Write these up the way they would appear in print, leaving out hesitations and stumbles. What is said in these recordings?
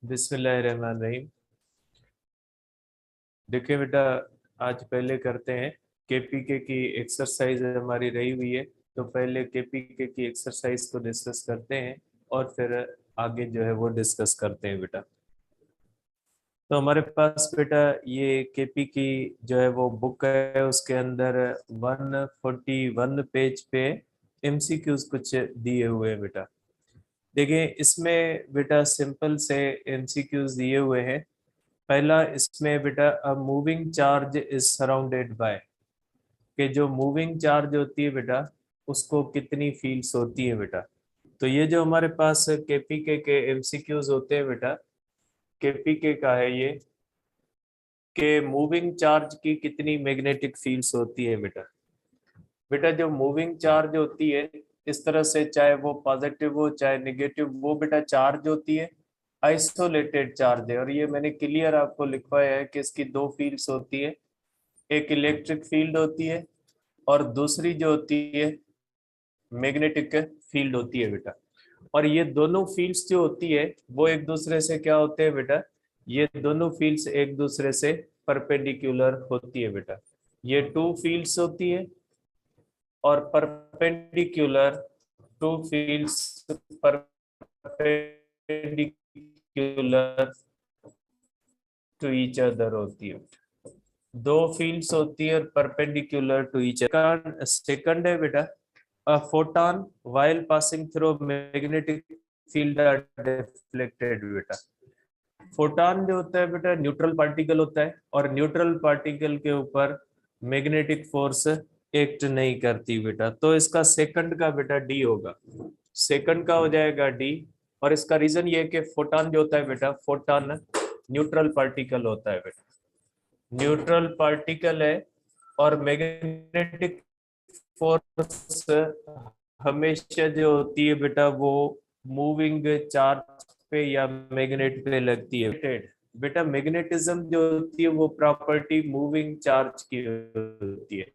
बिस्मिल्लाहिर्रहमानिर्रहीम। देखिए बेटा, आज पहले करते हैं केपीके की एक्सरसाइज हमारी रही हुई है, तो पहले केपीके की एक्सरसाइज को डिस्कस करते हैं और फिर आगे जो है वो डिस्कस करते हैं बेटा। तो हमारे पास बेटा ये केपी की जो है वो बुक है, उसके अंदर 141 पेज पे एमसीक्यूज कुछ दिए हुए हैं बेटा। देखिए इसमें बेटा सिंपल से एमसीक्यूज दिए हुए हैं। पहला इसमें बेटा a moving charge is surrounded by, कि जो मूविंग चार्ज होती है बेटा उसको कितनी फील्ड्स होती है बेटा। तो ये जो हमारे पास केपीके के एमसीक्यूज होते हैं बेटा, केपीके का है ये, कि मूविंग चार्ज की कितनी मैग्नेटिक फील्ड्स होती है बेटा। बेटा जो मूविंग चार्ज होती है इस तरह से, चाहे वो पॉजिटिव हो चाहे नेगेटिव, वो बेटा चार्ज होती है, आइसोलेटेड चार्ज है। और ये मैंने क्लियर आपको लिखवाया है कि इसकी दो फील्ड्स होती है, एक इलेक्ट्रिक फील्ड होती है और दूसरी जो होती है मैग्नेटिक फील्ड होती है बेटा। और ये दोनों फील्ड्स जो होती है वो एक दूसरे से क्या होते हैं बेटा, ये दोनों फील्ड्स एक दूसरे से परपेंडिकुलर होती है बेटा। ये टू फील्ड्स होती है और perpendicular, two fields perpendicular to each other होती है। दो फील्ड्स होती है और perpendicular to each other. Second है बेटा, a photon while passing through magnetic field are deflected बेटा। फोटॉन जो होता है बेटा न्यूट्रल पार्टिकल होता है, और न्यूट्रल पार्टिकल के ऊपर मैग्नेटिक फोर्स एक्ट नहीं करती बेटा। तो इसका सेकंड का बेटा डी होगा, सेकंड का हो जाएगा डी। और इसका रीजन ये है कि फोटॉन जो होता है बेटा, फोटॉन न्यूट्रल पार्टिकल होता है बेटा, न्यूट्रल पार्टिकल है। और मैग्नेटिक फोर्स हमेशा जो होती है बेटा वो मूविंग चार्ज पे या मैग्नेट पे लगती है बेटा। मैग्नेटिज्म जो होती है वो प्रॉपर्टी मूविंग चार्ज की होती है।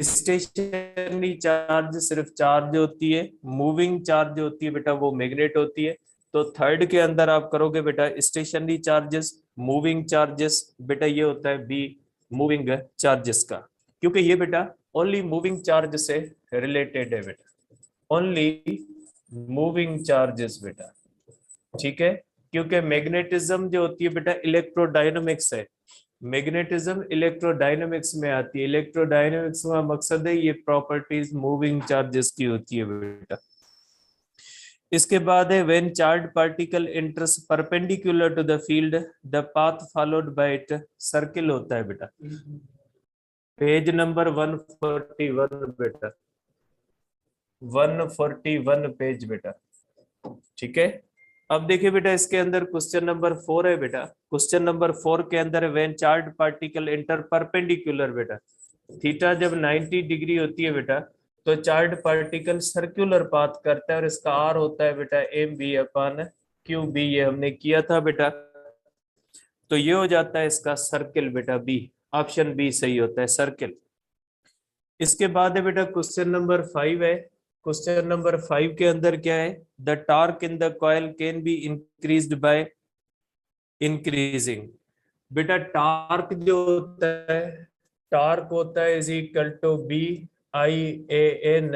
स्टेशनरी चार्ज सिर्फ चार्ज होती है, मूविंग चार्ज होती है बेटा वो मैग्नेट होती है। तो थर्ड के अंदर आप करोगे बेटा स्टेशनरी चार्जेस, मूविंग चार्जेस, बेटा ये होता है बी मूविंग चार्जेस का, क्योंकि ये बेटा ओनली मूविंग चार्ज से रिलेटेड है बेटा, ओनली मूविंग चार्जेस बेटा। ठीक है, क्योंकि मैग्नेटिज्म जो होती है बेटा इलेक्ट्रोडायनामिक्स है, मैग्नेटिज्म इलेक्ट्रोडायनामिक्स में आती है। इलेक्ट्रोडायनामिक्स का मकसद है ये प्रॉपर्टीज मूविंग चार्जेस की होती है बेटा। इसके बाद है when charge particle enters perpendicular to the field the path followed by it circle होता है बेटा। पेज नंबर 141 बेटा, 141 पेज बेटा। ठीक है, अब देखिए बेटा इसके अंदर क्वेश्चन नंबर 4 है बेटा। क्वेश्चन नंबर 4 के अंदर when charge particle enter perpendicular बेटा, थीटा जब 90 डिग्री होती है बेटा तो चार्ज पार्टिकल सर्कुलर पाथ करता है, और इसका आर होता है बेटा एम बी अपन क्यू बी, ये हमने किया था बेटा। तो ये हो जाता है इसका सर्किल बेटा, बी ऑप्शन बी सही होता है सर्किल। इसके बाद है बेटा क्वेश्चन नंबर 5 है। क्वेश्चन नंबर 5 के अंदर क्या है, the torque in the coil can be increased by increasing. बेटा टॉर्क जो होता है, टॉर्क होता है is equal to B I A N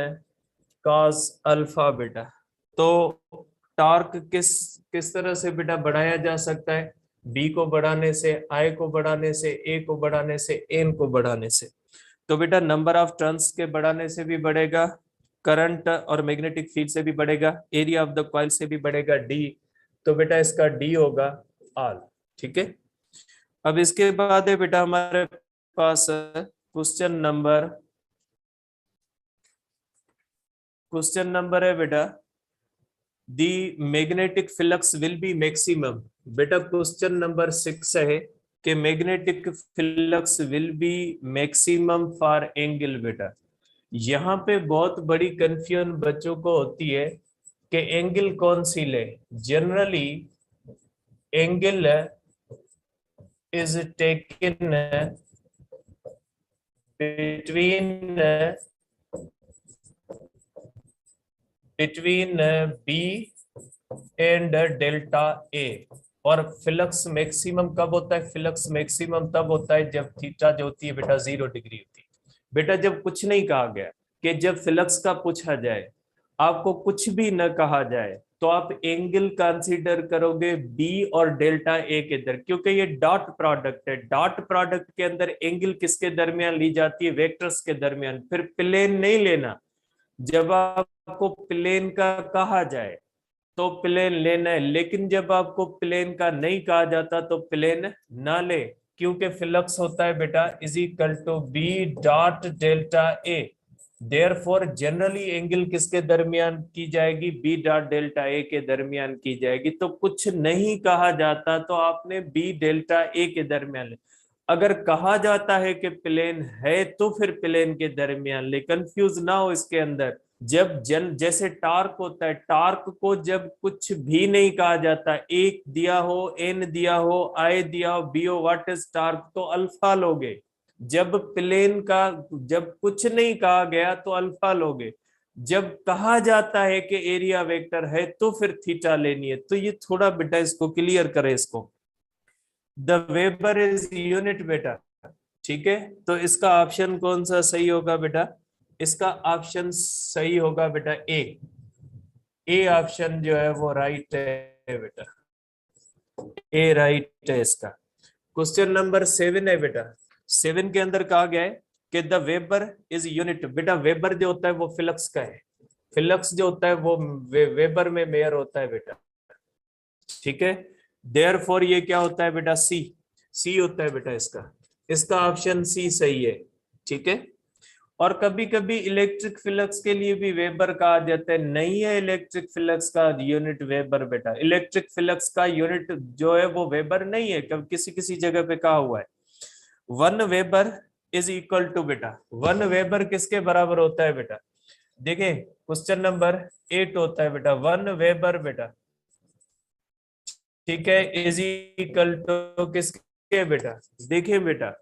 cos alpha बेटा। तो टॉर्क किस किस तरह से बेटा बढ़ाया जा सकता है, बी को बढ़ाने से, आई को बढ़ाने से, ए को बढ़ाने से, एन को बढ़ाने से। तो बेटा नंबर ऑफ टर्न्स के बढ़ाने से भी बढ़ेगा, करंट और मैग्नेटिक फील्ड से भी बढ़ेगा, एरिया ऑफ द कॉइल से भी बढ़ेगा डी। तो बेटा इसका डी होगा आल। ठीक है, अब इसके बाद है बेटा हमारे पास क्वेश्चन नंबर है बेटा the magnetic flux will be maximum. बेटा क्वेश्चन नंबर 6 है कि magnetic flux will be maximum for angle बेटा। यहाँ पे बहुत बड़ी कंफ्यूजन बच्चों को होती है कि एंगल कौन सी ले। Generally angle is taken between B and delta A. और फ्लक्स मैक्सिमम कब होता है? फ्लक्स मैक्सिमम तब होता है जब थीटा जो होती है बेटा 0 डिग्री होती है। बेटा जब कुछ नहीं कहा गया, कि जब फ्लक्स का पूछा जाए, आपको कुछ भी न कहा जाए, तो आप एंगल कंसीडर करोगे बी और डेल्टा ए के दर, क्योंकि ये डॉट प्रोडक्ट है। डॉट प्रोडक्ट के अंदर एंगल किसके दरमियान ली जाती है? वेक्टर्स के दरमियान। फिर प्लेन नहीं लेना, जब आपको प्लेन का कहा जाए तो प्लेन लेना है, लेकिन जब आपको प्लेन का नहीं कहा जाता तो प्लेन ना ले, क्योंकि फ्लक्स होता है बेटा is equal to B dot delta A. Therefore generally angle किसके दरमियान की जाएगी? बी डॉट डेल्टा ए के दरमियान की जाएगी। तो कुछ नहीं कहा जाता तो आपने बी डेल्टा ए के दरमियान ले। अगर कहा जाता है कि प्लेन है तो फिर प्लेन के दरमियान ले। कंफ्यूज ना हो इसके अंदर। जब जैसे टार्क होता है, टार्क को जब कुछ भी नहीं कहा जाता, एक दिया हो, एन दिया हो, आई दिया हो, बी हो, व्हाट इज टार्क, तो अल्फा लोगे। जब प्लेन का जब कुछ नहीं कहा गया तो अल्फा लोगे। जब कहा जाता है कि एरिया वेक्टर है तो फिर थीटा लेनी है। तो ये थोड़ा बेटा इसको क्लियर करें इसको। द वेबर इज यूनिट बेटा, ठीक है। तो इसका ऑप्शन कौन सा सही होगा बेटा? इसका ऑप्शन सही होगा बेटा ए। ए ऑप्शन जो है वो राइट है बेटा, ए राइट है इसका। क्वेश्चन नंबर 7 है बेटा। 7 के अंदर कहा गया है कि द वेबर इज यूनिट। बेटा वेबर जो होता है वो फ्लक्स का है। फ्लक्स जो होता है वो वेबर में मेयर होता है बेटा, ठीक है। देयरफॉर ये क्या होता है बेटा? सी। सी होता है बेटा इसका। इसका ऑप्शन सी सही है, ठीक है। और कभी कभी इलेक्ट्रिक फ्लक्स के लिए भी वेबर कहा जाता है। नहीं है इलेक्ट्रिक फ्लक्स का यूनिट वेबर बेटा। इलेक्ट्रिक फ्लक्स का यूनिट जो है वो वेबर नहीं है, कभी किसी किसी जगह पे कहा हुआ है 1 वेबर इज इक्वल टू बेटा, 1 वेबर किसके बराबर होता है बेटा? देखिए क्वेश्चन नंबर 8 होता है बेटा 1 वेबर बेटा, ठीक है, इज इक्वल टू किसके बेटा? देखिए बेटा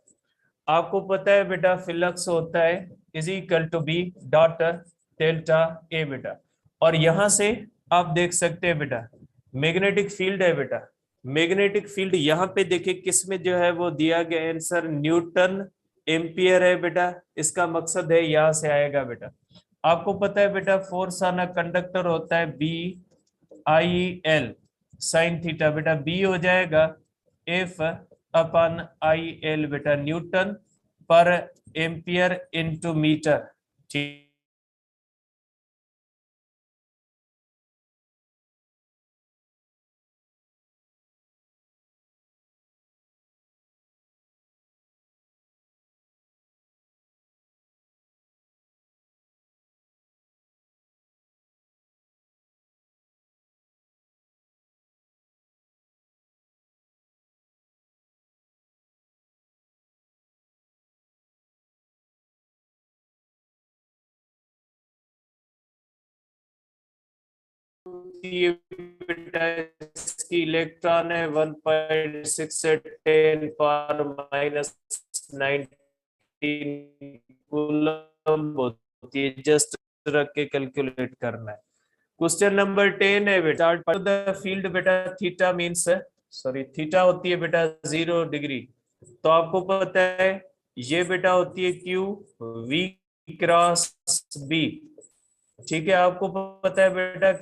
आपको पता है बेटा फ्लक्स होता है is equal to B dot delta A बेटा। और यहां से आप देख सकते हैं बेटा मैग्नेटिक फील्ड है बेटा। मैग्नेटिक फील्ड यहाँ पे देखिए किस में जो है वो दिया गया आंसर न्यूटन एम्पियर है बेटा। इसका मकसद है यहां से आएगा बेटा। आपको पता है बेटा फोर्स ऑन अ कंडक्टर होता है B I L sine theta बेटा। बी हो जाएगा एफ अपन आई एल बेटा, newton per ampere into metre, ठीक। बेटा इसकी इलेक्ट्रॉन है 1.6 से 10 पावर माइनस 19 कूलम होती है। जस्ट रख के कैलकुलेट करना है। क्वेश्चन नंबर 10 है बेटा द फील्ड बेटा थीटा मीन्स, सॉरी थीटा होती है बेटा 0 डिग्री। तो आपको पता है ये बेटा होती है क्यू वी क्रॉस बी, ठीक है। आपको पता है बेटा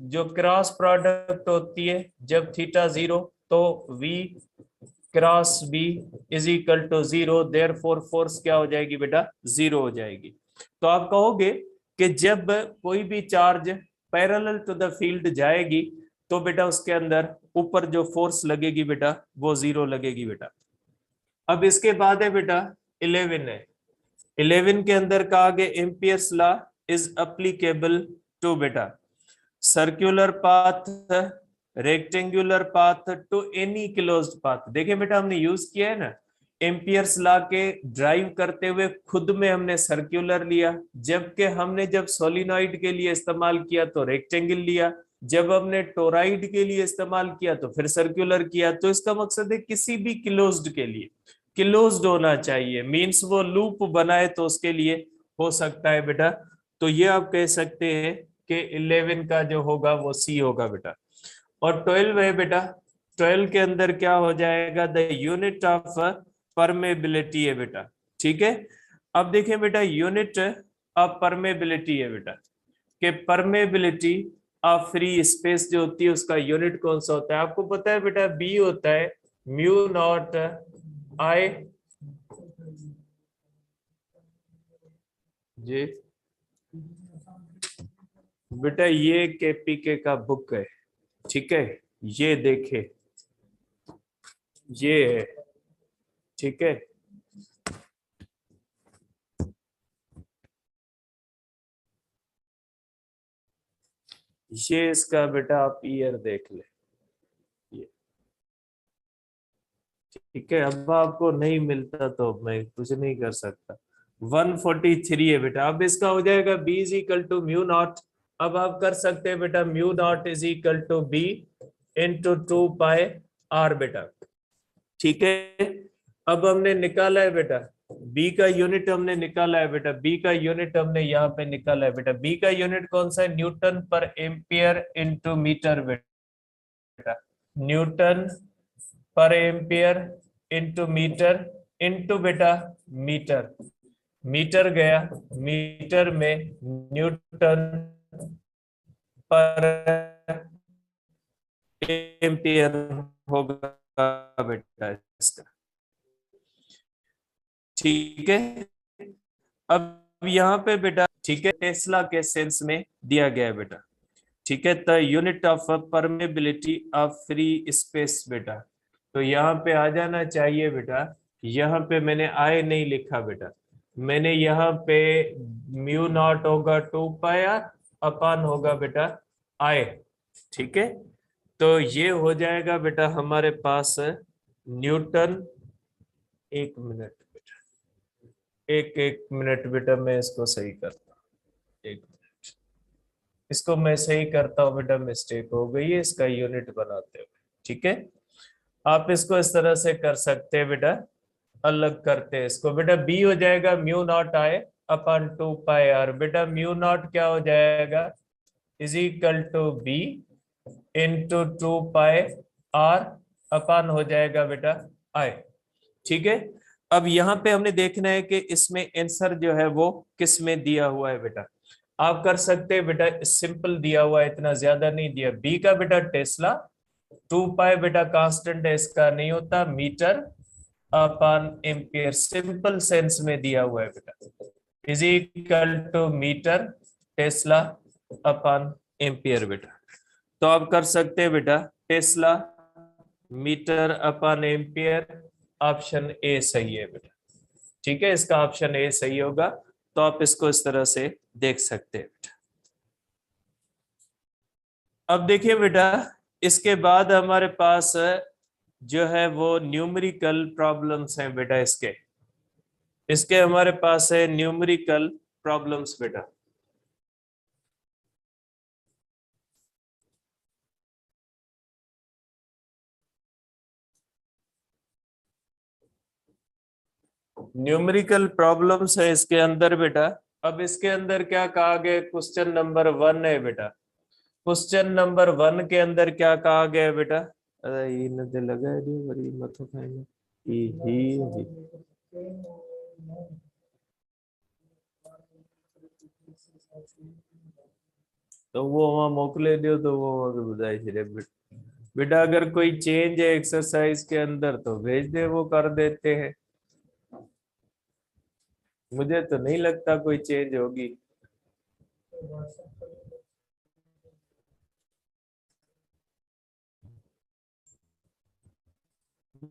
जो क्रॉस प्रोडक्ट होती है जब थीटा 0 तो V cross B is equal to 0, therefore force क्या हो जाएगी बेटा? 0 हो जाएगी। तो आप कहोगे कि जब कोई भी charge parallel to the field जाएगी तो बेटा उसके अंदर ऊपर जो फोर्स लगेगी बेटा वो 0 लगेगी बेटा। अब इसके बाद है बेटा 11 है। 11 के अंदर कहा गया ampere's law is applicable to बेटा circular path, rectangular path to any closed path. देखिए बेटा हमने यूज किया है ना एम्पियर्स लॉ के ड्राइव करते हुए, खुद में हमने सर्कुलर लिया, जबकि हमने जब सोलिनॉइड के लिए इस्तेमाल किया तो रेक्टेंगल लिया, जब हमने टोराइड के लिए इस्तेमाल किया तो फिर सर्कुलर किया। तो इसका मकसद है किसी भी क्लोज्ड के लिए क्लोज्ड होना चाहिए, मींस वो लूप बनाए तो उसके लिए हो सकता है बेटा। तो ये आप कह सकते हैं के 11 का जो होगा वो सी होगा बेटा। और 12 है बेटा, 12 के अंदर क्या हो जाएगा, द यूनिट ऑफ परमेबिलिटी है बेटा। ठीक है, अब देखिए बेटा यूनिट ऑफ परमेबिलिटी है बेटा, कि परमेबिलिटी ऑफ फ्री स्पेस जो होती है उसका यूनिट कौन सा होता है, आपको पता है बेटा, बी होता है म्यू नॉट आई जी। बेटा ये केपीके का बुक है, ठीक है, ये देखे, ये है, ठीक है। ये इसका बेटा आप ईयर देख ले, ये ठीक है। अब आपको नहीं मिलता तो मैं कुछ नहीं कर सकता। 143 है बेटा। अब इसका हो जाएगा B is equal to mu naught. अब आप कर सकते हैं बेटा mu naught is equal to B into 2 pi are बेटा, ठीक है। अब हमने निकाला है बेटा बी का यूनिट, हमने निकाला है बेटा बी का यूनिट, हमने यहाँ पे निकाला है बेटा बी का यूनिट कौन सा है, Newton per ampere into metre बेटा, newton per ampere into metre into बेटा मीटर, मीटर गया, मीटर में न्यूटन पर एम्पियर होगा बेटा इसका, ठीक है। अब यहाँ पे बेटा ठीक है टेस्ला के सेंस में दिया गया है बेटा, ठीक है, the unit of permeability of free space बेटा। तो यहाँ पे आ जाना चाहिए बेटा, यहाँ पे मैंने आई नहीं लिखा बेटा, मैंने यहाँ पे म्यू नॉट होगा 2 पाई आर अपान होगा बेटा आई, ठीक है। तो ये हो जाएगा बेटा हमारे पास न्यूटन, एक मिनट बेटा, एक एक मिनट बेटा मैं इसको सही करता हूँ, एक मिनट, इसको मैं सही करता हूँ बेटा, मिस्टेक हो गई है इसका यूनिट बनाते हुए, ठीक है। आप इसको इस तरह से कर सकते हैं बेटा, अलग करते हैं इसको बेटा, बी हो जाएगा mu not I upon 2 pi are बेटा, म्यू नॉट क्या हो जाएगा is equal to B into 2 pi r upon हो जाएगा बेटा आई, ठीक है। अब यहाँ पे हमने देखना है कि इसमें आंसर जो है वो किस में दिया हुआ है बेटा, आप कर सकते हैं बेटा सिंपल दिया हुआ है, इतना ज्यादा नहीं दिया, बी का बेटा टेस्ला, 2 पाई बेटा कांस्टेंट है इसका नहीं होता, metre upon ampere simple sense में दिया हुआ है बेटा, is equal to metre tesla upon ampere बेटा। तो आप कर सकते हैं बेटा tesla metre upon ampere, option A सही है बेटा, ठीक है, इसका ऑप्शन ए सही होगा। तो आप इसको इस तरह से देख सकते हैं बेटा। अब देखिए बेटा इसके बाद हमारे पास जो है वो न्यूमेरिकल प्रॉब्लम्स हैं बेटा, इसके इसके हमारे पास है न्यूमेरिकल प्रॉब्लम्स बेटा। न्यूमेरिकल प्रॉब्लम्स है इसके अंदर बेटा। अब इसके अंदर क्या कहा गया, क्वेश्चन नंबर 1 है बेटा, क्वेश्चन नंबर 1 के अंदर क्या कहा गया है बेटा, अरे ये नदे लगा है रे बड़ी मत खाएंगे ही। तो वो वहां मोकले दियो तो वो बुझाई रे बेटा, अगर कोई चेंज है एक्सरसाइज के अंदर तो भेज दे, वो कर देते हैं, मुझे तो नहीं लगता कोई चेंज होगी।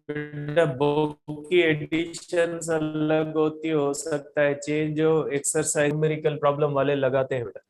बेटा बुक की एडिशन अलग होती, हो सकता है चेंज हो, एक्सरसाइज न्यूमेरिकल प्रॉब्लम वाले लगाते हैं बेटा।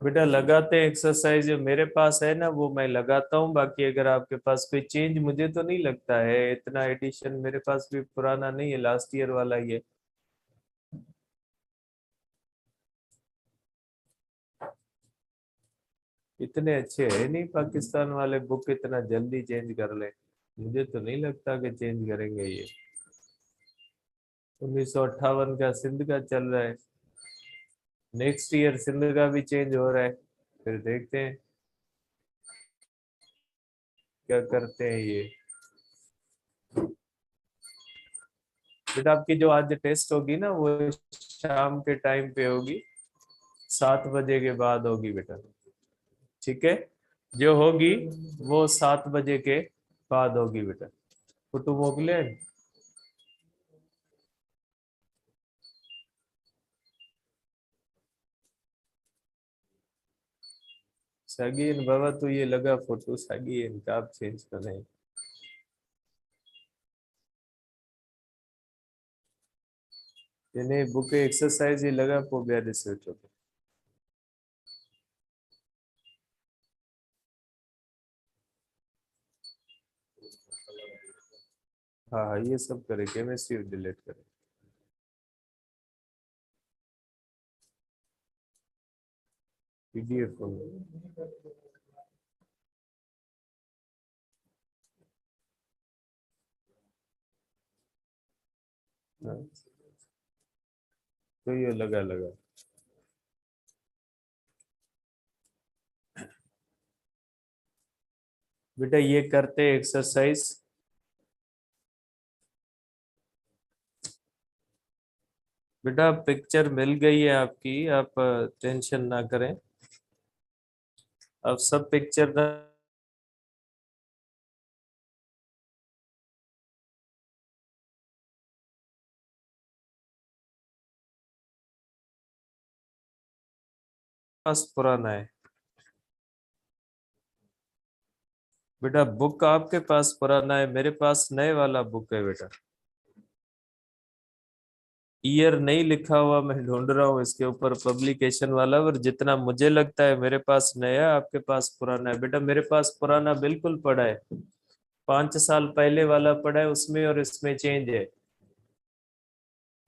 बेटा लगाते एक्सरसाइज जो मेरे पास है ना वो मैं लगाता हूँ, बाकी अगर आपके पास कोई चेंज, मुझे तो नहीं लगता है इतना एडिशन, मेरे पास भी पुराना नहीं है, लास्ट ईयर वाला ही है। इतने अच्छे है नहीं पाकिस्तान वाले बुक इतना जल्दी चेंज कर ले, मुझे तो नहीं लगता कि चेंज करेंगे ये। 1958 का सिंध का चल रहा है, नेक्स्ट ईयर सिंध का भी चेंज हो रहा है, फिर देखते हैं क्या करते हैं ये। बेटा आपकी जो आज टेस्ट होगी ना वो शाम के टाइम पे होगी, 7 बजे के बाद होगी बेटा, ठीक है? जो होगी वो 7 बजे के बाद होगी बेटा। फोटो मोकले सागीन बाबा, तो ये लगा फोटो सागीन का आप चेंज कर रहे हैं। यानी बुक एक्सरसाइज ही लगा पो गया रिसर्च होता। हाँ हाँ ये सब करे, केमिस्ट्री डिलीट करे। पीडीएफ तो ये लगा लगा। बेटा ये करते एक्सरसाइज। बेटा पिक्चर मिल गई है आपकी, आप टेंशन ना करें। अब सब पिक्चर पास पुराना है। बेटा बुक आपके पास पुराना है, मेरे पास नए वाला बुक है बेटा। ईयर नहीं लिखा हुआ, मैं ढूंढ रहा हूँ इसके ऊपर पब्लिकेशन वाला, और जितना मुझे लगता है मेरे पास नया, आपके पास पुराना है। बेटा मेरे पास पुराना बिल्कुल पड़ा है, 5 साल पहले वाला पड़ा है, उसमें और इसमें चेंज है।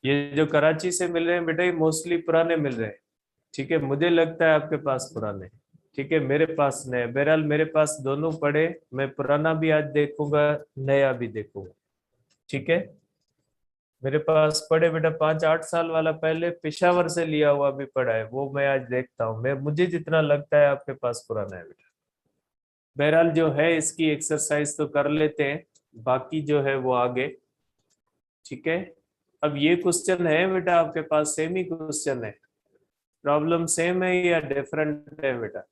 ये जो कराची से मिल रहे हैं बेटा, ये मोस्टली पुराने मिल रहे हैं, ठीक है? मुझे लगता है आपके पास पुराने, ठीक है? मेरे पास नए, बहरहाल मेरे पास दोनों पड़े, मैं पुराना भी आज देखूंगा, नया भी देखूंगा, ठीक है? मेरे पास पड़े बेटा, 5-8 साल वाला पहले पेशावर से लिया हुआ भी पड़ा है, वो मैं आज देखता हूँ, मैं मुझे जितना लगता है आपके पास पुराना है बेटा। बहरहाल जो है इसकी एक्सरसाइज तो कर लेते हैं, बाकी जो है वो आगे, ठीक है? अब ये क्वेश्चन है बेटा आपके पास, सेम ही क्वेश्चन है, प्रॉब्लम सेम है या डिफरेंट है बेटा?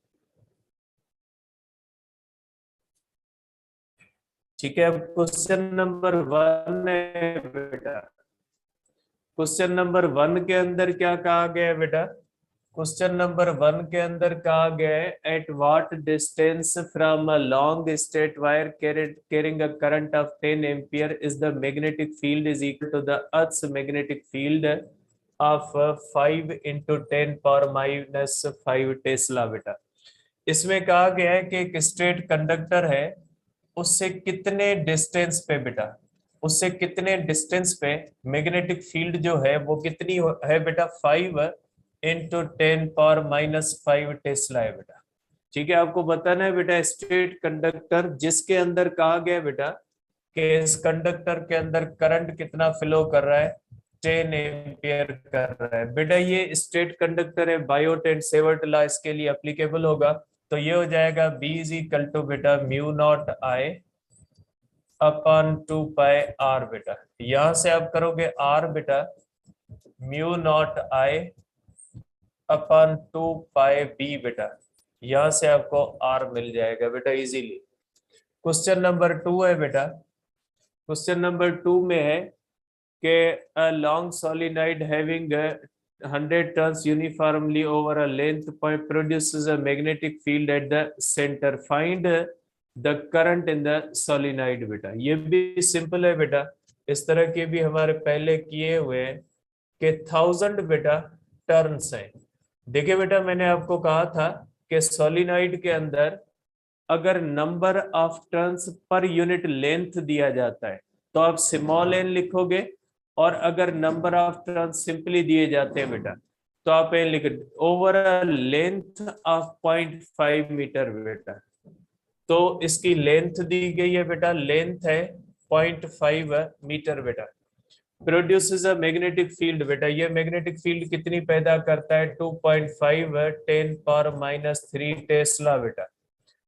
ठीक है, अब क्वेश्चन नंबर 1 है बेटा। क्वेश्चन नंबर 1 के अंदर क्या कहा गया है बेटा? क्वेश्चन नंबर 1 के अंदर कहा गया है, at what distance from a long straight wire carrying a current of 10 ampere is the magnetic field is equal to the earth's magnetic field of 5 into 10⁻⁻5 tesla बेटा। इसमें कहा गया है कि एक स्ट्रेट कंडक्टर है, उससे कितने डिस्टेंस पे बेटा, उससे कितने डिस्टेंस पे मैग्नेटिक फील्ड जो है वो कितनी है बेटा? 5 इंटू 10⁻⁻5 टेस्ला है बेटा, ठीक है? आपको बताना है बेटा स्ट्रेट कंडक्टर जिसके अंदर कहा गया बेटा कि इस कंडक्टर के अंदर करंट कितना फ्लो कर रहा है, 10 एम्पियर कर रहा है बेटा। ये स्ट्रेट कंडक्टर है, बायोट एंड सेवर्ट लॉ इसके लिए अप्लीकेबल होगा, तो ये हो जाएगा बी इज इक्वल टू बेटा mu not I upon 2 pi are बेटा। यहां से आप करोगे आर बेटा mu not I upon 2 pi B बेटा, यहां से आपको आर मिल जाएगा बेटा इजीली। क्वेश्चन नंबर 2 है बेटा, क्वेश्चन नंबर 2 में है कि a long solenoid having 100 turns uniformly over a length point produces a magnetic field at the center. Find the current in the solenoid बेटा। ये भी सिंपल है बेटा, इस तरह के भी हमारे पहले किए हुए हैं कि 1000 बेटा टर्न्स है, देखिए बेटा, मैंने आपको कहा था कि सोलिनॉइड के अंदर अगर number of turns per unit length दिया जाता है तो आप स्मॉल एन लिखोगे, और अगर नंबर ऑफ टर्न्स सिंपली दिए जाते हैं बेटा तो आप एन लिख over a length of 0.5 metre बेटा। तो इसकी लेंथ दी गई है बेटा, लेंथ है 0.5 मीटर बेटा। प्रोड्यूसेस अ मैग्नेटिक फील्ड बेटा, ये मैग्नेटिक फील्ड कितनी पैदा करता है? 2.5 10⁻³ टेस्ला बेटा।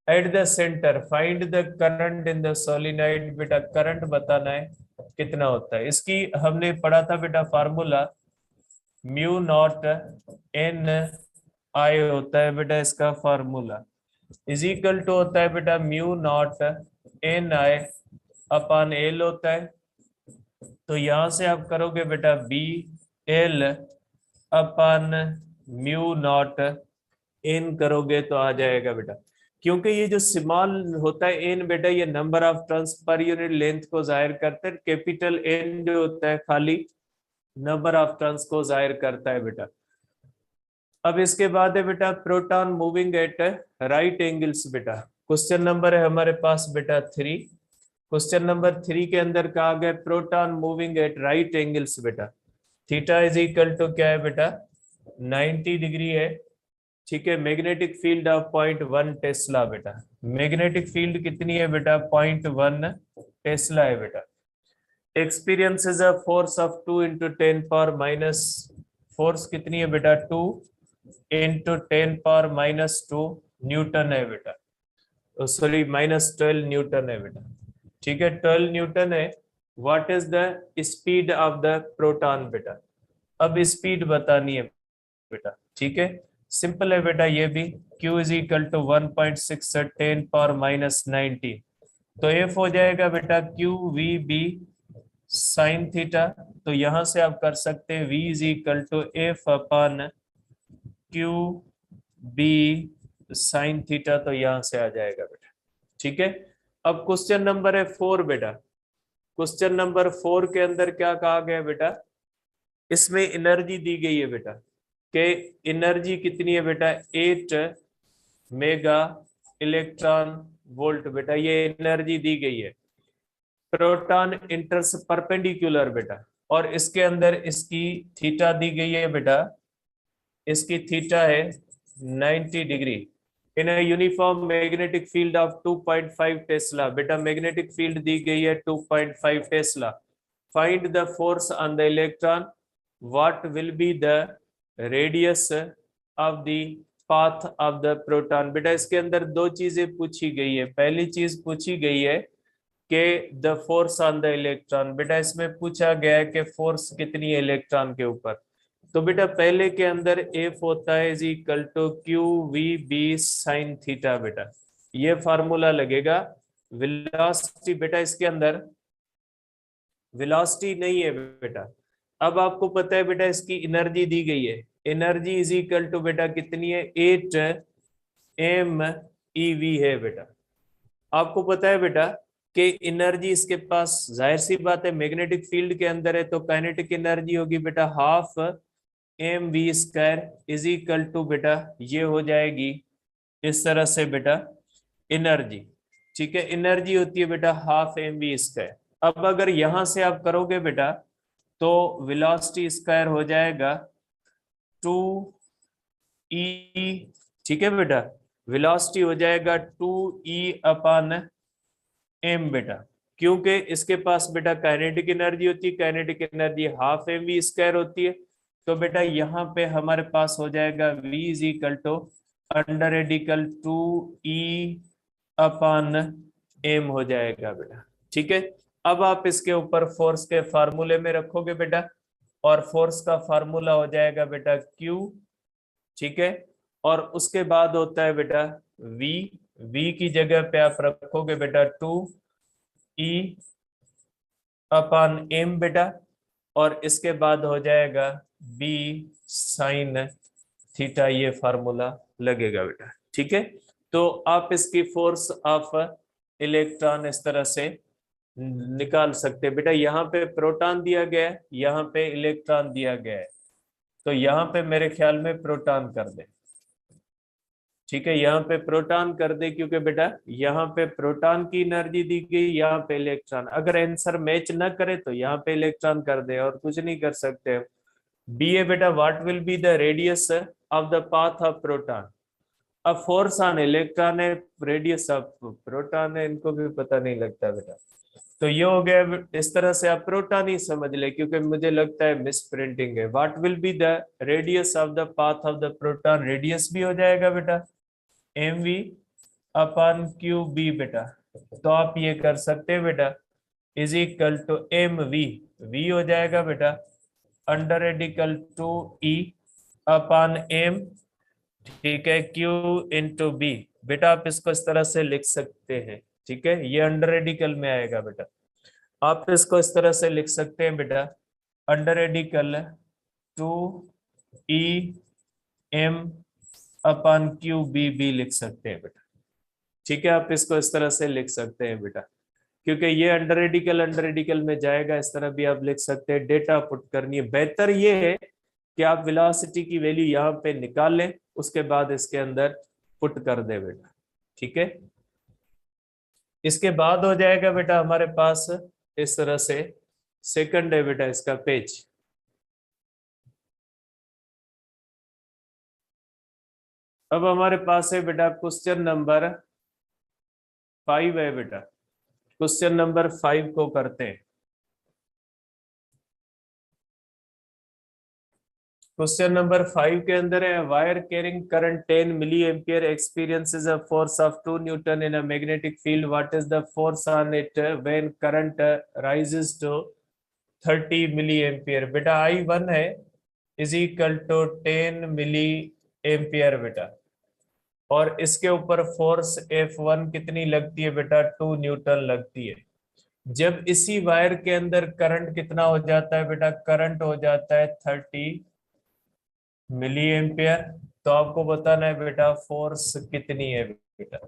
At the centre find the current in the solenoid बेटा, करंट बताना है कितना होता है। इसकी हमने पढ़ा था बेटा फार्मूला, म्यू नॉट एन आई होता है बेटा इसका फार्मूला, इज इक्वल टू होता है बेटा mu naught N I upon L होता है। तो यहां से आप करोगे बेटा B L upon mu naught N करोगे तो आ जाएगा बेटा। क्योंकि ये जो स्मॉल होता है एन बेटा, ये number of turns per unit length को जाहिर करता है। कैपिटल एन जो होता है खाली नंबर ऑफ टर्न्स को जाहिर करता है बेटा। अब इसके बाद है बेटा proton moving at right angles बेटा। क्वेश्चन नंबर है हमारे पास बेटा 3। क्वेश्चन नंबर 3 के अंदर कहा गया proton moving at right angles बेटा। थीटा इज इक्वल टू क्या है बेटा? 90 डिग्री है। ठीक है, मैग्नेटिक फील्ड ऑफ 0.1 टेस्ला बेटा। मैग्नेटिक फील्ड कितनी है बेटा? 0.1 टेस्ला है बेटा। Experiences a force of 2 into 10⁻⁻, force कितनी है बेटा? 2 इंटू 10⁻⁻2 न्यूटन है बेटा। सॉरी -12 न्यूटन है बेटा। ठीक है, 12 न्यूटन है। What is the speed of the proton बेटा? अब स्पीड बतानी है बेटा। ठीक है, सिंपल है बेटा ये भी। Q is equal to 1.6 10⁻⁻90। तो एफ हो जाएगा बेटा Q V B sine theta. तो यहां से आप कर सकते हैं V is equal to F upon Q B sine theta. तो यहां से आ जाएगा बेटा। ठीक है, अब क्वेश्चन नंबर है 4 बेटा। क्वेश्चन नंबर 4 के अंदर क्या कहा गया बेटा? इसमें एनर्जी दी गई है बेटा कि एनर्जी कितनी है बेटा? 8 मेगा इलेक्ट्रॉन वोल्ट बेटा, ये एनर्जी दी गई है। प्रोटॉन इंटर्स परपेंडिकुलर बेटा, और इसके अंदर इसकी थीटा दी गई है बेटा, इसकी थीटा है 90 degree in uniform magnetic field of 2.5 Tesla बेटा। मैग्नेटिक फील्ड दी गई है 2.5 Tesla. Find the force on the electron, what will be the radius of the path of the proton बेटा। इसके अंदर दो चीजें पूछी गई है। पहली चीज पूछी गई है कि the force on the electron बेटा, इसमें पूछा गया है कि फोर्स कितनी है इलेक्ट्रॉन के ऊपर। तो बेटा पहले के अंदर एफ होता है is equal to Q V B sine theta बेटा, ये फार्मूला लगेगा। वेलोसिटी बेटा, इसके अंदर वेलोसिटी नहीं है बेटा। अब आपको पता है बेटा इसकी एनर्जी दी गई है। एनर्जी इज इक्वल टू बेटा कितनी है? 8 MeV है बेटा। आपको पता है बेटा कि एनर्जी इसके पास, जाहिर सी बात है मैग्नेटिक फील्ड के अंदर है तो काइनेटिक एनर्जी होगी बेटा half mv² is equal to बेटा ये हो जाएगी इस तरह से बेटा एनर्जी। ठीक है, एनर्जी होती है बेटा हाफ mv²। अब अगर यहां से आप करोगे बेटा तो वेलोसिटी स्क्वायर हो जाएगा 2e। ठीक है बेटा, वेलोसिटी हो जाएगा 2e अपॉन m बेटा, क्योंकि इसके पास बेटा काइनेटिक एनर्जी होती है। काइनेटिक एनर्जी हाफ mv² होती है। तो बेटा यहाँ पे हमारे पास हो जाएगा v is equal to under radical 2e upon m हो जाएगा बेटा। ठीक है, अब आप इसके ऊपर फोर्स के फार्मूले में रखोगे बेटा, और फोर्स का फार्मूला हो जाएगा बेटा Q। ठीक है, और उसके बाद होता है बेटा V। V की जगह पे आप रखोगे बेटा 2e अपॉन m बेटा, और इसके बाद हो जाएगा B साइन थीटा, ये फार्मूला लगेगा बेटा। ठीक है, तो आप इसकी फोर्स ऑफ इलेक्ट्रॉन इस तरह से निकाल सकते हैं बेटा। यहाँ पे प्रोटॉन दिया गया है, यहाँ पे इलेक्ट्रॉन दिया गया है। तो यहाँ पे मेरे ख्याल में प्रोटॉन कर दे। ठीक है, यहाँ पे प्रोटॉन कर दे, क्योंकि बेटा यहाँ पे प्रोटॉन की एनर्जी दी गई, यहाँ पे इलेक्ट्रॉन। अगर आंसर मैच न करे तो यहाँ पे इलेक्ट्रॉन कर दे, और कुछ नहीं कर सकते। बी ए बेटा, what will be the radius of the path of proton. अब फोर्स ऑन इलेक्ट्रॉन है, रेडियस ऑफ प्रोटॉन है, इनको भी पता नहीं लगता बेटा। तो ये हो गया। इस तरह से आप प्रोटॉन ही समझ ले, क्योंकि मुझे लगता है मिस प्रिंटिंग है। What will be the radius of the path of the proton, radius भी हो जाएगा बेटा M V upon Q B बेटा। तो आप ये कर सकते हैं बेटा, is equal to M V, V हो जाएगा बेटा under radical two E upon M, ठीक है, क्यू इंटू बी। बेटा आप इसको इस तरह से लिख सकते हैं, ठीक है, ये अंडर रेडिकल में आएगा बेटा। आप इसको इस तरह से लिख सकते हैं बेटा, under radical two E M upon Q B भी लिख सकते हैं बेटा। ठीक है, आप इसको इस तरह से लिख सकते हैं बेटा, क्योंकि ये अंडर रेडिकल में जाएगा। इस तरह भी आप लिख सकते हैं। डेटा पुट करनी है, बेहतर ये है कि आप वेलोसिटी की वैल्यू यहाँ पे निकाल लें, उसके बाद इसके अंदर पुट कर दे बेटा। ठीक है, इसके बाद हो जाएगा बेटा हमारे पास इस तरह से सेकंड है बेटा इसका पेज। अब हमारे पास है बेटा क्वेश्चन नंबर 5 है बेटा। क्वेश्चन नंबर 5 को करते हैं। क्वेश्चन नंबर 5 के अंदर है, wire carrying current 10 milli ampere experiences a force of 2 newton in a magnetic field. What is the force on it when current rises to 30 milli ampere. बेटा I1 है is equal to 10 milli ampere बेटा, और इसके ऊपर force F1 कितनी लगती है बेटा, 2 न्यूटन लगती है। जब इसी वायर के अंदर करंट कितना हो जाता है बेटा, करंट हो जाता है 30 मिली एम्पियर, तो आपको बताना है बेटा फोर्स कितनी है बेटा।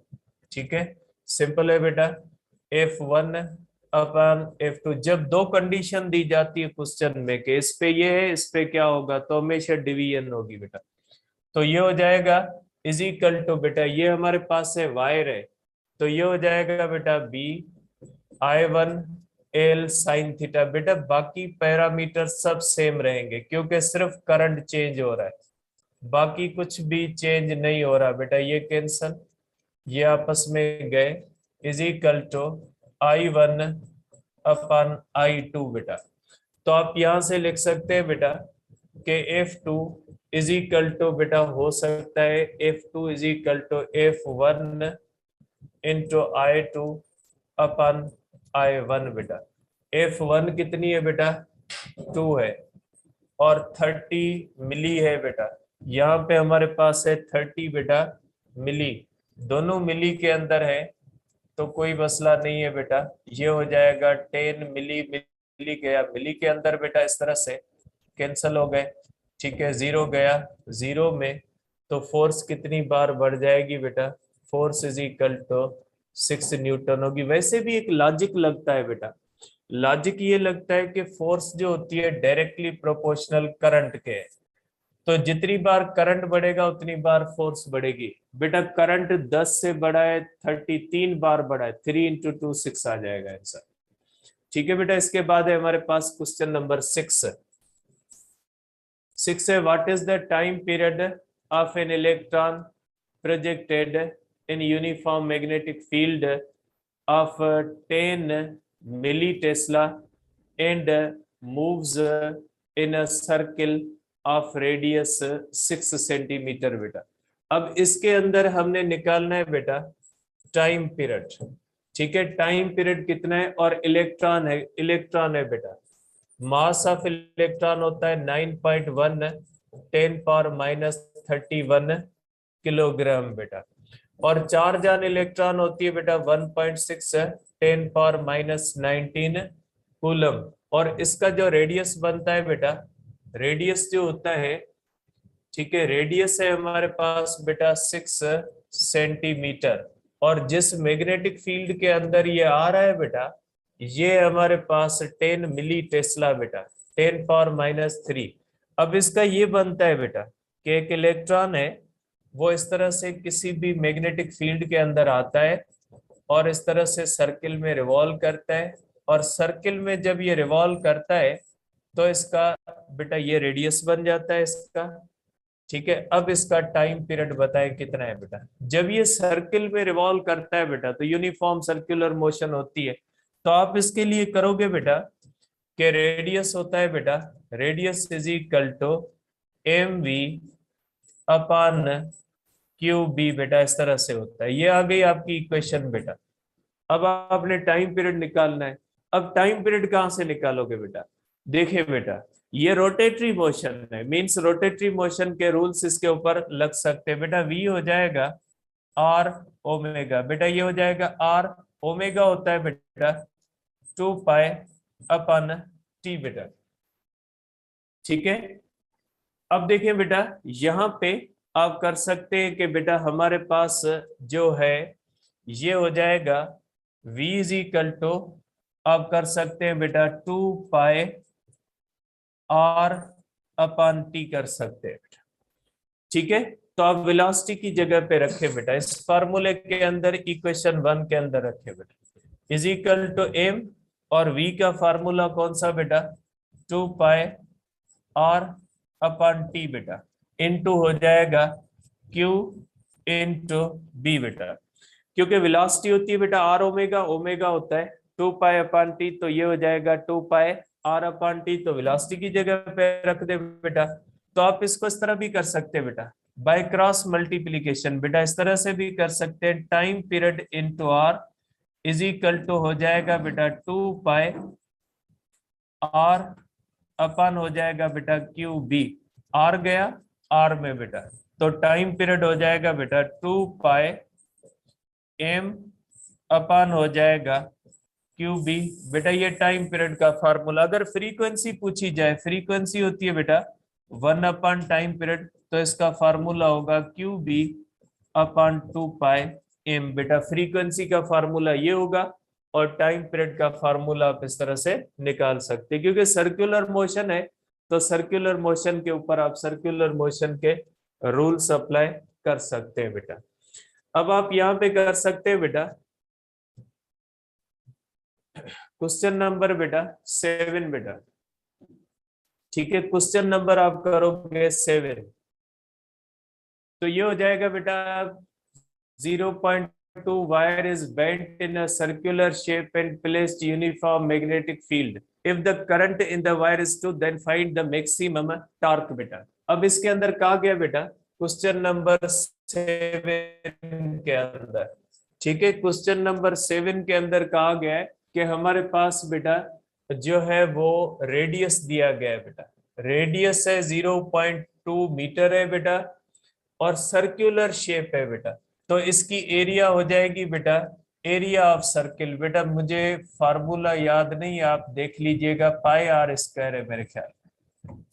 ठीक है, सिंपल है बेटा, F1 अपन F2। जब दो कंडीशन दी जाती है क्वेश्चन में कि इस पे ये है, इस पे क्या होगा, तो हमेशा डिवीजन होगी बेटा। तो ये हो जाएगा इज इक्वल टू बेटा, ये हमारे पास है वायर है, तो ये हो जाएगा बेटा B I1 L sign theta. बेटा बाकी पैरामीटर सब सेम रहेंगे, क्योंकि सिर्फ करंट चेंज हो रहा है, बाकी कुछ भी चेंज नहीं हो रहा बेटा। ये कैंसल, ये आपस में गए, is equal to I1 upon I2 बेटा। तो आप यहां से लिख सकते हैं बेटा कि F2 इज इक्वल टू बेटा हो सकता है F2 is equal to F1 into I2 upon I1 बेटा। F1 कितनी है बेटा, 2 है, और 30 मिली है बेटा। यहाँ पे हमारे पास है 30 बेटा मिली, दोनों मिली के अंदर है, तो कोई मसला नहीं है बेटा। ये हो जाएगा 10 मिली, मिली गया मिली के अंदर बेटा, इस तरह से कैंसल हो गए। ठीक है, जीरो गया जीरो में, तो फोर्स कितनी बार बढ़ जाएगी बेटा, force is equal to 6 newton होगी। वैसे भी एक लॉजिक लगता है बेटा, लॉजिक ये लगता है कि फोर्स जो होती है डायरेक्टली प्रोपोर्शनल करंट के, तो जितनी बार करंट बढ़ेगा उतनी बार फोर्स बढ़ेगी। बेटा करंट 10 से बढ़ा है, 33 बार बढ़ा है, 3 इंटू 2 6 आ जाएगा आंसर। ठीक है बेटा, इसके बाद है हमारे पास क्वेश्चन नंबर 6। 6 है, what is the time period of an electron projected in uniform magnetic field of 10 milli tesla and moves in a circle of radius 6 centimetre बेटा। अब इसके अंदर हमने निकालना है बेटा टाइम पीरियड। ठीक है, टाइम पीरियड कितना है, और इलेक्ट्रॉन है बेटा। मास ऑफ इलेक्ट्रॉन होता है 9.1 10 पावर माइनस 31 किलोग्राम बेटा, और चार्ज ऑन इलेक्ट्रॉन होती है बेटा 1.6 10 पावर माइनस 19 कूलम। और इसका जो रेडियस बनता है बेटा, रेडियस जो होता है, ठीक है, रेडियस है हमारे पास बेटा 6 सेंटीमीटर, और जिस मैग्नेटिक फील्ड के अंदर ये आ रहा है बेटा, ये हमारे पास 10 मिली टेस्ला बेटा, 10 पावर माइनस 3। अब इसका ये बनता है बेटा कि एक इलेक्ट्रॉन है वो इस तरह से किसी भी मैग्नेटिक फील्ड के अंदर आता है और इस तरह से सर्किल में रिवॉल्व करता है, और सर्किल में जब ये रिवॉल्व करता है तो इसका बेटा ये रेडियस बन जाता है इसका। ठीक है, अब इसका टाइम पीरियड बताएं कितना है बेटा। जब ये सर्किल में रिवॉल्व करता है बेटा तो यूनिफॉर्म सर्कुलर मोशन होती है, तो आप इसके लिए करोगे बेटा कि रेडियस होता है बेटा, radius is equal to M V upon Q B बेटा, इस तरह से होता है। ये आ गई आपकी इक्वेशन बेटा। अब आपने टाइम पीरियड निकालना है। अब टाइम पीरियड कहां से निकालोगे बेटा? देखिए बेटा, ये रोटेटरी मोशन है, मींस रोटेटरी मोशन के रूल्स इसके ऊपर लग सकते हैं बेटा। वी हो जाएगा आर ओमेगा बेटा, ये हो जाएगा आर ओमेगा होता है बेटा 2 पाई अपन टी बेटा। ठीक है, अब देखिए बेटा यहां पे आप कर सकते हैं कि बेटा हमारे पास जो है ये हो जाएगा v इज इक्वल टू, आप कर सकते हैं बेटा 2 पाई आर अपन टी कर सकते हैं बेटा। ठीक है, तो आप वेलोसिटी की जगह पे रखे बेटा, इस फार्मूले के अंदर इक्वेशन 1 के अंदर रखे बेटा, इज इक्वल टू एम, और v का फार्मूला कौन सा बेटा? 2 पाई आर अपन टी बेटा, इनटू हो जाएगा q इंटू बी बेटा। क्योंकि वेलोसिटी होती है बेटा आर ओमेगा, ओमेगा होता है 2 पाई अपन टी, तो ये हो जाएगा 2 पाई आर अपन टी, तो वेलोसिटी की जगह पे रख दे बेटा। तो आप इसको इस तरह भी कर सकते हैं बेटा, बाय क्रॉस मल्टीप्लीकेशन बेटा, इस तरह से भी कर सकते हैं। Time period into R is equal to हो जाएगा बेटा 2 पाई आर अपन हो जाएगा बेटा क्यू बी, आर गया आर में बेटा, तो टाइम पीरियड हो जाएगा बेटा 2 पाई एम अपन हो जाएगा क्यू बी बेटा। ये टाइम पीरियड का फार्मूला। अगर फ्रीक्वेंसी पूछी जाए, फ्रीक्वेंसी होती है बेटा 1 अपन टाइम पीरियड, तो इसका फार्मूला होगा क्यू बी अपन 2 पाई एम बेटा। फ्रीक्वेंसी का फार्मूला ये होगा, और टाइम पीरियड का फार्मूला आप इस तरह से निकाल सकते हैं। क्योंकि सर्कुलर मोशन है तो सर्कुलर मोशन के ऊपर आप सर्कुलर मोशन के रूल्स अप्लाई कर सकते हैं बेटा। अब आप यहाँ पे कर सकते हैं बेटा क्वेश्चन नंबर बेटा 7 बेटा। ठीक है, क्वेश्चन नंबर आप करोगे 7, तो ये हो जाएगा बेटा 0.2 wire is bent in a circular shape and placed uniform magnetic field. If the current in the wire is 2, then find the maximum torque बेटा। अब इसके अंदर कहा गया बेटा क्वेश्चन नंबर 7 के अंदर, ठीक है, क्वेश्चन नंबर 7 के अंदर कहा गया है कि हमारे पास बेटा जो है वो रेडियस दिया गया है बेटा, रेडियस है 0.2 मीटर है बेटा, और सर्कुलर शेप है बेटा। तो इसकी एरिया हो जाएगी बेटा एरिया ऑफ सर्किल बेटा, मुझे फार्मूला याद नहीं, आप देख लीजिएगा, पाई आर स्क्वायर है मेरे ख्याल।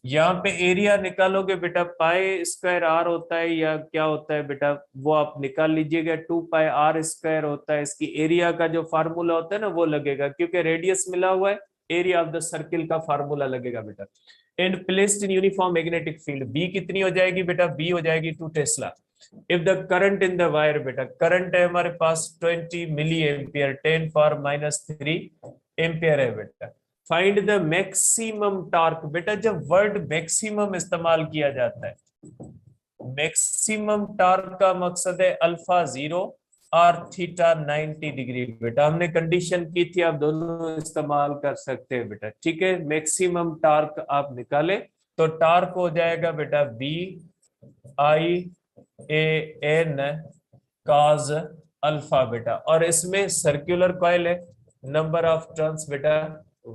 यहाँ पे एरिया निकालोगे बेटा, पाई स्क्वायर आर होता है या क्या होता है बेटा, वो आप निकाल लीजिएगा। 2 पाई आर स्क्वायर होता है, इसकी एरिया का जो फार्मूला होता है ना वो लगेगा, क्योंकि रेडियस मिला हुआ है, एरिया ऑफ द सर्किल का फार्मूला लगेगा बेटा। And placed in uniform magnetic field, B कितनी हो जाएगी बेटा? बी हो जाएगी 2 tesla. If the current in the wire बेटा, करंट है हमारे पास 20 मिली एम्पियर, 10⁻³ एम्पियर है बेटा। फाइंड द मैक्सिमम टॉर्क बेटा, जब वर्ड मैक्सिमम इस्तेमाल किया जाता है, मैक्सिमम टॉर्क का मकसद है अल्फा 0 और थीटा 90 डिग्री बेटा। हमने कंडीशन की थी, आप दोनों इस्तेमाल कर सकते हैं बेटा। ठीक है, मैक्सिमम टॉर्क आप निकाले तो टॉर्क हो जाएगा बेटा BIAN cos अल्फा बेटा। और इसमें सर्कुलर कॉइल है, नंबर ऑफ टर्न्स बेटा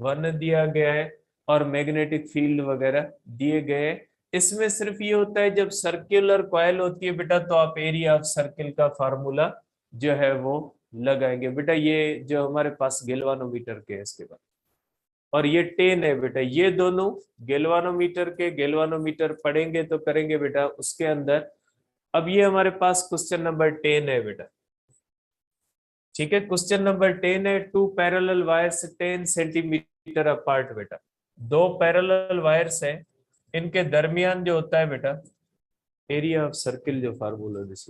1 दिया गया है, और मैग्नेटिक फील्ड वगैरह दिए गए। इसमें सिर्फ ये होता है जब सर्कुलर कॉइल होती है बेटा तो आप एरिया ऑफ सर्किल का फार्मूला जो है वो लगाएंगे बेटा। ये जो हमारे पास गैल्वानोमीटर के है इसके बाद, और ये 10 है बेटा, ये दोनों गैल्वानोमीटर के, गैल्वानोमीटर पढ़ेंगे तो करेंगे बेटा उसके अंदर। अब ये हमारे पास क्वेश्चन नंबर 10 है बेटा। ठीक है, क्वेश्चन नंबर 10 है, 2 पैरेलल वायर्स 10 सेंटीमीटर अपार्ट बेटा। 2 पैरेलल वायर्स है इनके दरमियान जो होता है बेटा एरिया ऑफ सर्किल जो फार्मूला दिस।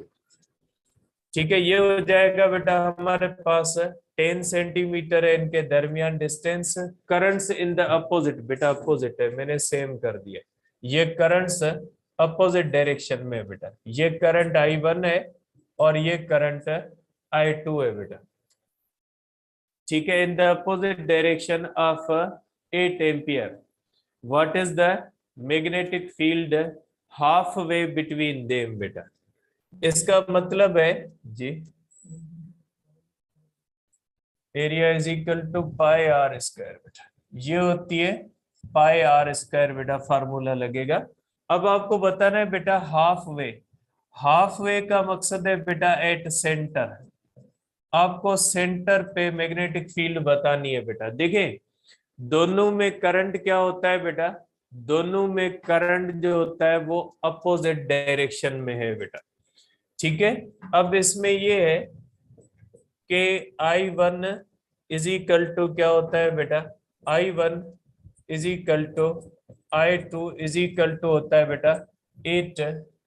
ठीक है, ये हो जाएगा बेटा हमारे पास 10 सेंटीमीटर है इनके दरमियान distance. Currents in the opposite, बेटा अपोजिट है मैंने सेम कर दिया। ये करंट्स अपोजिट डायरेक्शन में है बेटा, ये करंट I1 है और ये करंट I2 है बेटा। ठीक है, in the opposite direction of 8 ampere. What is the magnetic field half way between them बेटा। इसका मतलब है जी area is equal to pi r square बेटा, ये होती है पाई आर स्क्वायर बेटा, फार्मूला लगेगा। अब आपको बताना है बेटा हाफ वे। हाफ वे का मकसद है बेटा एट सेंटर, आपको सेंटर पे मैग्नेटिक फील्ड बतानी है बेटा। देखिए दोनों में करंट क्या होता है बेटा, दोनों में करंट जो होता है वो अपोजिट डायरेक्शन में है बेटा। ठीक है, अब इसमें ये है कि I1 इज इक्वल टू क्या होता है बेटा, I1 is equal to I2 is equal to होता है बेटा 8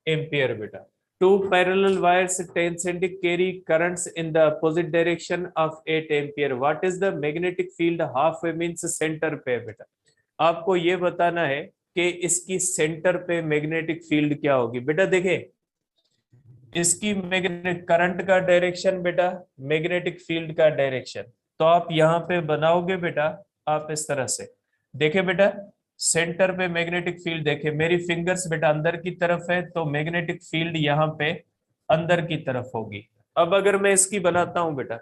एम्पियर बेटा। Two parallel wires 10 cm carry currents in the opposite direction of 8 ampere. What is the magnetic field halfway means center पे बेटा। आपको ये बताना है कि इसकी सेंटर पे मैग्नेटिक फील्ड क्या होगी बेटा। देखें इसकी मैग्नेटिक करंट का डायरेक्शन बेटा मैग्नेटिक फील्ड का डायरेक्शन, तो आप यहाँ पे बनाओगे बेटा आप इस तरह से। देखे बेटा सेंटर पे मैग्नेटिक फील्ड, देखे मेरी फिंगर्स बेटा अंदर की तरफ है तो मैग्नेटिक फील्ड यहाँ पे अंदर की तरफ होगी। अब अगर मैं इसकी बनाता हूँ बेटा,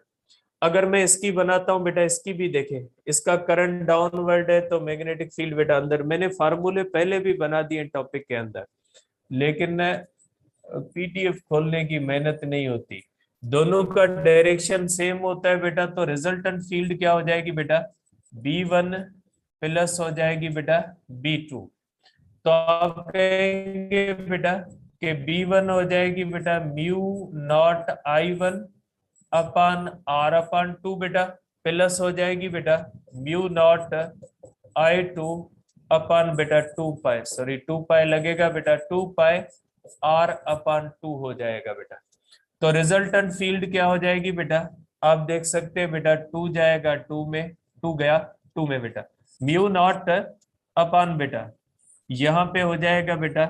अगर मैं इसकी बनाता हूँ बेटा, इसकी भी देखे इसका करंट डाउनवर्ड है तो मैग्नेटिक फील्ड बेटा अंदर। मैंने फार्मूले पहले भी बना दिए टॉपिक के अंदर, लेकिन PDF खोलने की मेहनत नहीं होती। दोनों का डायरेक्शन सेम होता है बेटा, तो रिजल्टेंट फील्ड क्या हो जाएगी बेटा B1 प्लस हो जाएगी बेटा B2। तो आप कहेंगे बेटा कि B1 हो जाएगी बेटा mu not I1 upon R अपान 2 बेटा, प्लस हो जाएगी बेटा म्यू नॉट I2 अपान बेटा 2 पाई, सॉरी 2 पाई लगेगा बेटा 2 पाई R अपान 2 हो जाएगा बेटा। तो रिजल्टेंट फील्ड क्या हो जाएगी बेटा, आप देख सकते हैं बेटा 2 जाएगा 2 में, 2 गया 2 में बेटा, म्यू नॉट अपान बेटा यहाँ पे हो जाएगा बेटा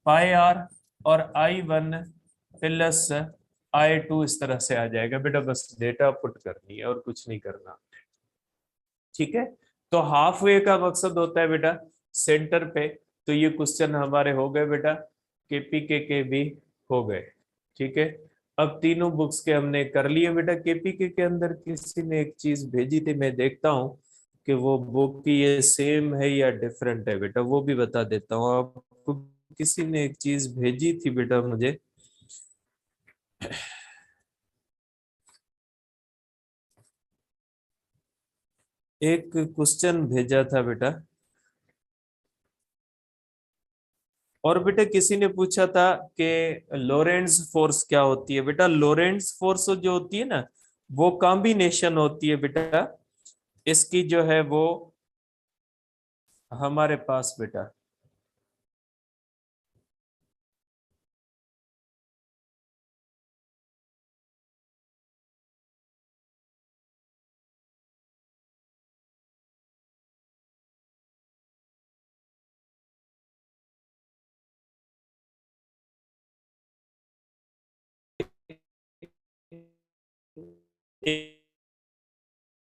पाई आर और I1 प्लस I2 इस तरह से आ जाएगा बेटा। बस डेटा पुट करनी है और कुछ नहीं करना। ठीक है, तो हाफ वे का मकसद होता है बेटा सेंटर पे। तो ये क्वेश्चन हमारे हो गए बेटा, केपीके के भी हो गए। ठीक है, अब तीनों बुक्स के हमने कर लिए बेटा। केपीके के अंदर किसी ने एक चीज भेजी थी, मैं देखता हूँ कि वो बुक की ये सेम है या डिफरेंट है बेटा, वो भी बता देता हूँ आपको। किसी ने एक चीज भेजी थी बेटा मुझे, एक क्वेश्चन भेजा था बेटा। और बेटा किसी ने पूछा था कि लोरेंट्ज फोर्स क्या होती है बेटा। लोरेंट्ज फोर्स जो होती है ना वो कॉम्बिनेशन होती है बेटा इसकी जो है वो हमारे पास बेटा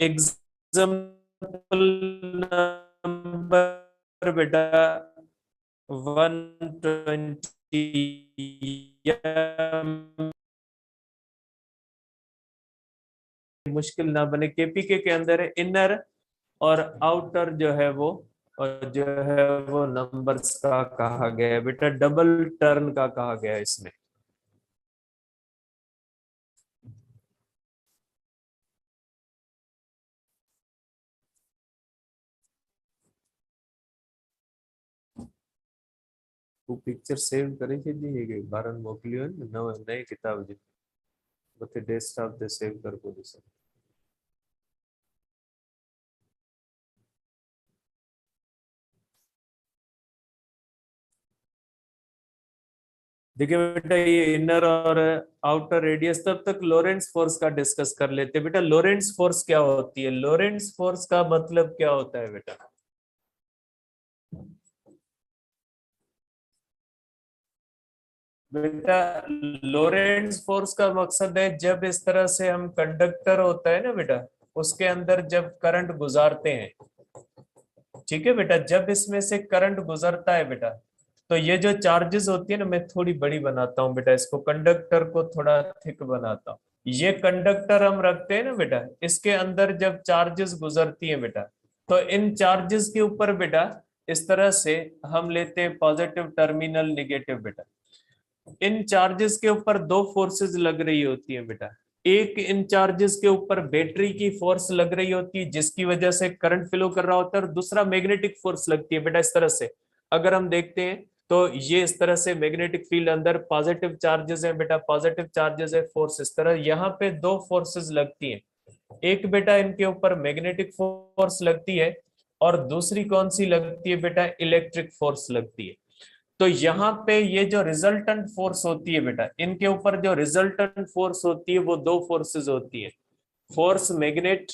एग्जाम्पल नंबर बेटा 120 मुश्किल ना बने। केपीके के अंदर है इनर और आउटर जो है वो, और जो है वो नंबर्स का कहा गया है बेटा, डबल टर्न का कहा गया है इसमें। वो पिक्चर सेव करे के जी बारन मोकलियो है नए किताब जी मते डेस्कटॉप पे सेव कर को दिस। देखिए बेटा, ये इनर और आउटर रेडियस, तब तक लोरेंट्ज फोर्स का डिस्कस कर लेते हैं। बेटा लोरेंट्ज फोर्स क्या होती है? लोरेंट्ज फोर्स का मतलब क्या होता है बेटा? बेटा लोरेंट्ज फोर्स का मकसद है, जब इस तरह से हम कंडक्टर होता है ना बेटा, उसके अंदर जब करंट गुजारते हैं, ठीक है बेटा, जब इसमें से करंट गुजरता है बेटा, तो ये जो चार्जेस होती है ना, मैं थोड़ी बड़ी बनाता हूँ बेटा, इसको कंडक्टर को थोड़ा थिक बनाता हूँ। ये कंडक्टर हम रखते हैं ना बेटा, इसके अंदर जब चार्जेस गुजरती है बेटा, तो इन चार्जेस के ऊपर बेटा इस तरह से हम लेते हैं पॉजिटिव टर्मिनल, निगेटिव बेटा। इन चार्जेस के ऊपर दो फोर्सेस लग रही होती है बेटा। एक इन चार्जेस के ऊपर बैटरी की फोर्स लग रही होती है, जिसकी वजह से करंट फ्लो कर रहा होता है, और दूसरा मैग्नेटिक फोर्स लगती है बेटा। इस तरह से अगर हम देखते हैं तो ये इस तरह से मैग्नेटिक फील्ड, अंदर पॉजिटिव चार्जेस है बेटा, पॉजिटिव चार्जेस है, फोर्स इस तरह यहाँ पे दो फोर्सेस लगती हैं। एक बेटा इनके ऊपर मैग्नेटिक फोर्स लगती है, और दूसरी कौन सी लगती है बेटा? इलेक्ट्रिक फोर्स लगती है। तो यहाँ पे ये जो रिजल्टेंट फोर्स होती है बेटा, इनके ऊपर जो रिजल्टेंट फोर्स होती है वो दो फोर्सेस होती है, फोर्स मैग्नेट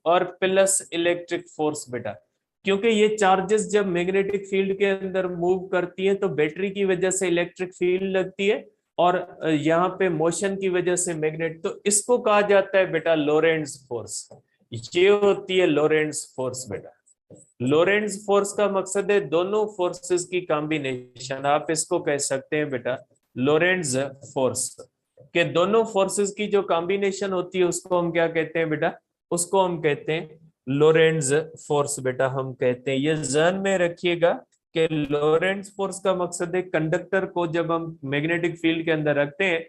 और प्लस इलेक्ट्रिक फोर्स बेटा। क्योंकि ये चार्जेस जब मैग्नेटिक फील्ड के अंदर मूव करती है तो बैटरी की वजह से इलेक्ट्रिक फील्ड लगती है, और यहाँ पे मोशन की वजह से मैग्नेट, तो इसको कहा जाता है बेटा लोरेंट्ज फोर्स। ये होती है लोरेंट्ज फोर्स बेटा। लोरेंट्ज फोर्स का मकसद है दोनों फोर्सेस की कॉम्बिनेशन, आप इसको कह सकते हैं बेटा लोरेंट्ज फोर्स, के दोनों फोर्सेस की जो कॉम्बिनेशन होती है उसको हम क्या कहते हैं बेटा? उसको हम कहते हैं लोरेंट्ज फोर्स बेटा, हम कहते हैं। ये ध्यान में रखिएगा कि लोरेंट्ज फोर्स का मकसद है, कंडक्टर को जब हम मैग्नेटिक फील्ड के अंदर रखते हैं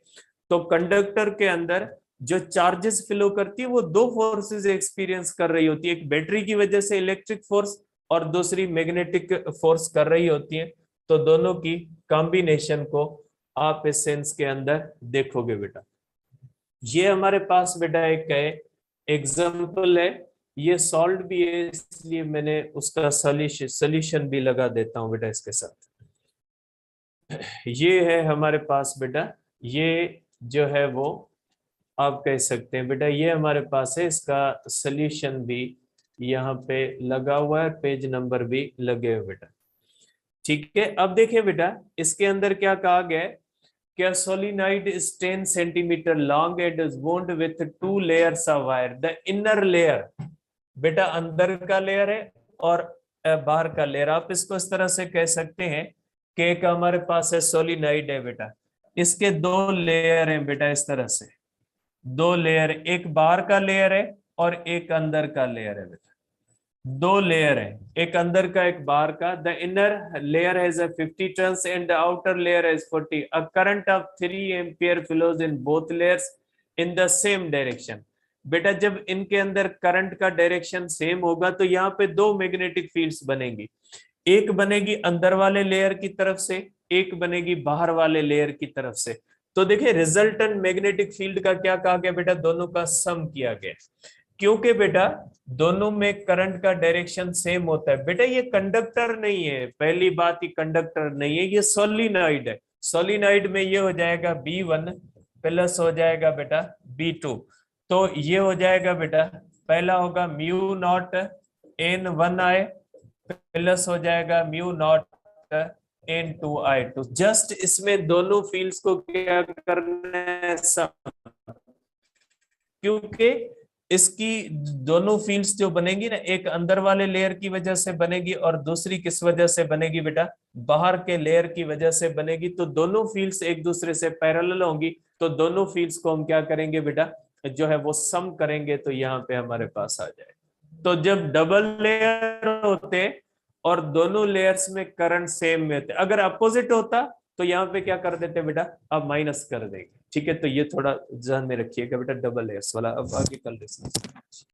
तो कंडक्टर के अंदर जो चार्जेस फ्लो करती है वो दो फोर्सेस एक्सपीरियंस कर रही होती है, एक बैटरी की वजह से इलेक्ट्रिक फोर्स, और दूसरी मैग्नेटिक फोर्स कर रही होती है। तो दोनों की कॉम्बिनेशन को आप इस सेंस के अंदर देखोगे बेटा। ये हमारे पास बेटा एक है एग्जाम्पल है, ये सॉल्व भी है, इसलिए मैंने उसका सोल्यूशन भी लगा देता हूं बेटा इसके साथ। ये है हमारे पास बेटा, ये जो है वो आप कह सकते हैं बेटा, ये हमारे पास है, इसका सॉल्यूशन भी यहाँ पे लगा हुआ है, पेज नंबर भी लगे हुए बेटा। ठीक है, अब देखिए बेटा इसके अंदर क्या कहा गया है, क्या solenoid is 10 centimetre long and is bond with two layers of wire. The inner layer बेटा अंदर का लेयर है, और बाहर का लेयर, आप इसको इस तरह से कह सकते हैं कि एक हमारे पास है सोलिनॉइड है बेटा, इसके दो लेयर हैं बेटा, इस तरह से दो लेयर, एक बाहर का लेयर है और एक अंदर का लेयर है बेटा। दो लेयर है, एक अंदर का एक बाहर का। The inner layer has a 50 turns and the outer layer has 40. A current of 3 ampere flows in both layers in the same direction. बेटा जब इनके अंदर करंट का डायरेक्शन सेम होगा तो यहाँ पे दो मैग्नेटिक फील्ड्स बनेगी, एक बनेगी अंदर वाले लेयर की तरफ से, एक बनेगी बाहर वाले लेयर की तरफ से। तो देखिए रिजल्टेंट मैग्नेटिक फील्ड का क्या कहा गया बेटा? दोनों का सम किया गया, क्योंकि बेटा दोनों में करंट का डायरेक्शन सेम होता है। बेटा ये कंडक्टर नहीं है, पहली बात ही कंडक्टर नहीं है, ये सोलिनॉइड है। सोलिनॉइड में ये हो जाएगा B1 प्लस हो जाएगा बेटा B2, तो ये हो जाएगा बेटा, पहला होगा म्यू नॉट N1I प्लस हो जाएगा म्यू नॉट N2I2। जस्ट इसमें दोनों फील्ड्स को क्या करना है? सम, क्योंकि इसकी दोनों फील्ड्स जो बनेगी ना, एक अंदर वाले लेयर की वजह से बनेगी और दूसरी किस वजह से बनेगी बेटा? बाहर के लेयर की वजह से बनेगी। तो दोनों फील्ड्स एक दूसरे से पैरेलल होंगी, तो दोनों फील्ड्स को हम क्या करेंगे बेटा? जो है वो सम करेंगे, तो यहाँ पे हमारे पास आ जाए। तो जब डबल लेयर होते और दोनों लेयर्स में करंट सेम में होते, अगर अपोजिट होता तो यहाँ पे क्या कर देते बेटा? अब माइनस कर देंगे। ठीक है, तो ये थोड़ा ध्यान में रखिएगा बेटा, डबल लेयर्स वाला। अब आगे कल डिस्कस